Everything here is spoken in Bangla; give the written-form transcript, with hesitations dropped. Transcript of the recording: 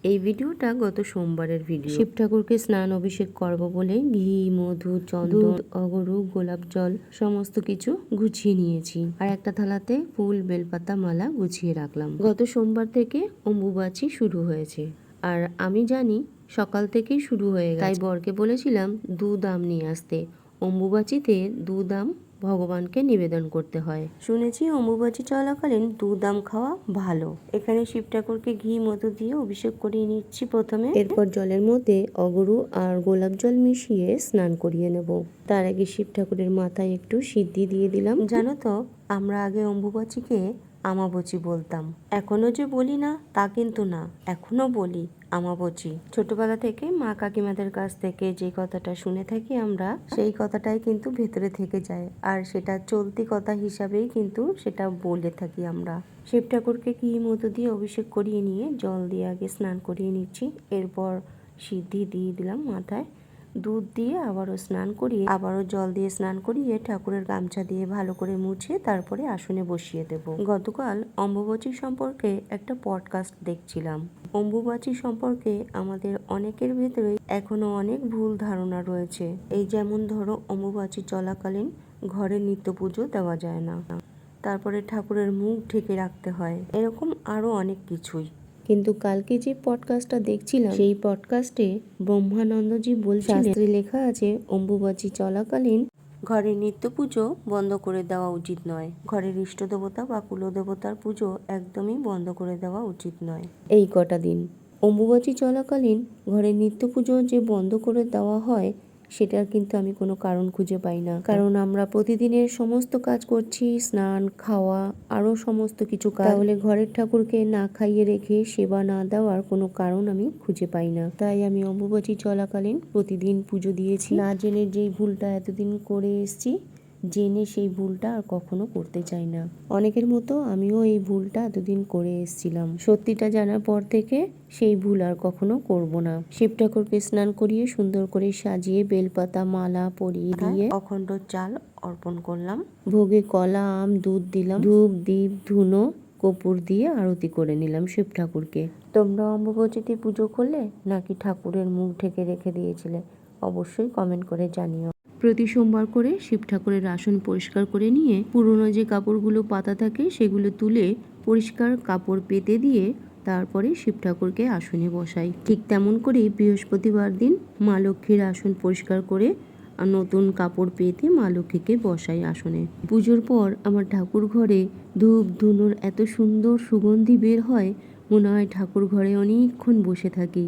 এই ভিডিওটা গত সোমবারের ভিডিও। শিব ঠাকুরকে স্নান অভিষেক করব বলে ঘি, মধু, চন্দন, অগরু, গোলাপ জল সমস্ত কিছু গুছিয়ে নিয়েছি। আর একটা থালাতে ফুল, বেলপাতা, মালা গুছিয়ে রাখলাম। গত সোমবার থেকে অম্বুবাচী শুরু হয়েছে, আর আমি জানি সকাল থেকেই শুরু হয়ে গেছে। তাই বরকে বলেছিলাম দুধ আম নিয়ে আসতে। অম্বুবাচীতে দুধ আম ভগবানকে নিবেদন করতে হয়। শুনেছি অম্বুবাচী চলাকালীন দুধ আম খাওয়া ভালো। এখানে শিব ঠাকুরকে ঘি, মধু দিয়ে অভিষেক করিয়ে নিচ্ছি প্রথমে। এরপর জলের মধ্যে অগরু আর গোলাপ জল মিশিয়ে স্নান করিয়ে নেব। তার আগে শিব ঠাকুরের মাথায় একটু সিদ্ধি দিয়ে দিলাম। জানো তো, আমরা আগে অম্বুবাচীকে আমাবচী বলতাম। এখনো যে বলি না তা কিন্তু না, এখনো বলি আমাবচী। ছোটবেলা থেকে মা কাকিমাদের কাছ থেকে যে কথাটা শুনে থাকি আমরা, সেই কথাটাই কিন্তু ভেতরে থেকে যায়, আর সেটা চলতি কথা হিসাবেই কিন্তু সেটা বলে থাকি আমরা। শিব ঠাকুরকে ঘি, মধু দিয়ে অভিষেক করিয়ে নিয়ে জল দিয়ে আগে স্নান করিয়ে নিচ্ছি। এরপর সিদ্ধি দিয়ে দিলাম মাথায়, দুধ দিয়ে আবারও স্নান করিয়ে, আবারও জল দিয়ে স্নান করিয়ে ঠাকুরের গামছা দিয়ে ভালো করে মুছে তারপরে আসনে বসিয়ে দেব। গতকাল অম্বুবাচী সম্পর্কে একটা পডকাস্ট দেখছিলাম। অম্বুবাচী সম্পর্কে আমাদের অনেকের ভেতরে এখনো অনেক ভুল ধারণা রয়েছে। এই যেমন ধরো, অম্বুবাচী চলাকালীন ঘরে নিত্য পুজো দেওয়া যায় না, তারপরে ঠাকুরের মুখ ঢেকে রাখতে হয়, এরকম আরো অনেক কিছুই। কিন্তু কালকে যে পডকাস্টটা দেখছিলাম, সেই পডকাস্টে ব্রহ্মানন্দজি বলছিলেন, শাস্ত্রে লেখা আছে অম্বুবাচী চলাকালীন ঘরের নিত্য পুজো বন্ধ করে দেওয়া উচিত নয়। ঘরের ইষ্ট দেবতা বা কুলদেবতার পুজো একদমই বন্ধ করে দেওয়া উচিত নয় এই কটা দিন। অম্বুবাচী চলাকালীন ঘরের নিত্য পুজো যে বন্ধ করে দেওয়া হয়, সেটার কিন্তু আমি কোনো কারণ খুঁজে পাই না। কারণ আমরা প্রতিদিনের সমস্ত কাজ করছি, স্নান, খাওয়া, আরও সমস্ত কিছু কাজ। তাহলে ঘরের ঠাকুরকে না খাইয়ে রেখে সেবা না দেওয়ার কোনো কারণ আমি খুঁজে পাই না। তাই আমি অম্বুবাচী চলাকালীন প্রতিদিন পুজো দিয়েছি। না জেনে যেই ভুলটা এতদিন করে এসেছি, জেনে সেই ভুলটা আর কখনো করতে চাই না। অনেকের মতো আমিও এই ভুলটা এতদিন করে এসেছিলাম। সত্যিটা জানার পর থেকে সেই ভুল আর কখনো করব না। শিব ঠাকুরকে স্নান করিয়ে সুন্দর করে সাজিয়ে বেলপাতা, মালা পরিয়ে দিয়ে অখণ্ড চাল অর্পণ করলাম। ভোগে কলা, আম, দুধ দিলাম। ধূপ, দীপ, ধুনো, কর্পূর দিয়ে আরতি করে নিলাম শিব ঠাকুরকে। তোমরা অম্বুবাচীতে পুজো করলে নাকি ঠাকুরের মুখ ঢেকে রেখে দিয়েছিলে? অবশ্যই কমেন্ট করে জানিও। প্রতি সোমবার করে শিব ঠাকুরের আসন পরিষ্কার করে নিয়ে পুরনো যে কাপড়গুলো পাতা থাকে সেগুলো তুলে পরিষ্কার কাপড় পেতে দিয়ে তারপরে শিব ঠাকুরকে আসনে বসাই। ঠিক তেমন করেই বৃহস্পতিবার দিন মা লক্ষ্মীর আসন পরিষ্কার করে আর নতুন কাপড় পেতে মা লক্ষ্মীকে বসাই আসনে। পুজোর পর আমার ঠাকুর ঘরে ধূপ ধুনোর এত সুন্দর সুগন্ধি বের হয়, মনে হয় ঠাকুর ঘরে অনেকক্ষণ বসে থাকি।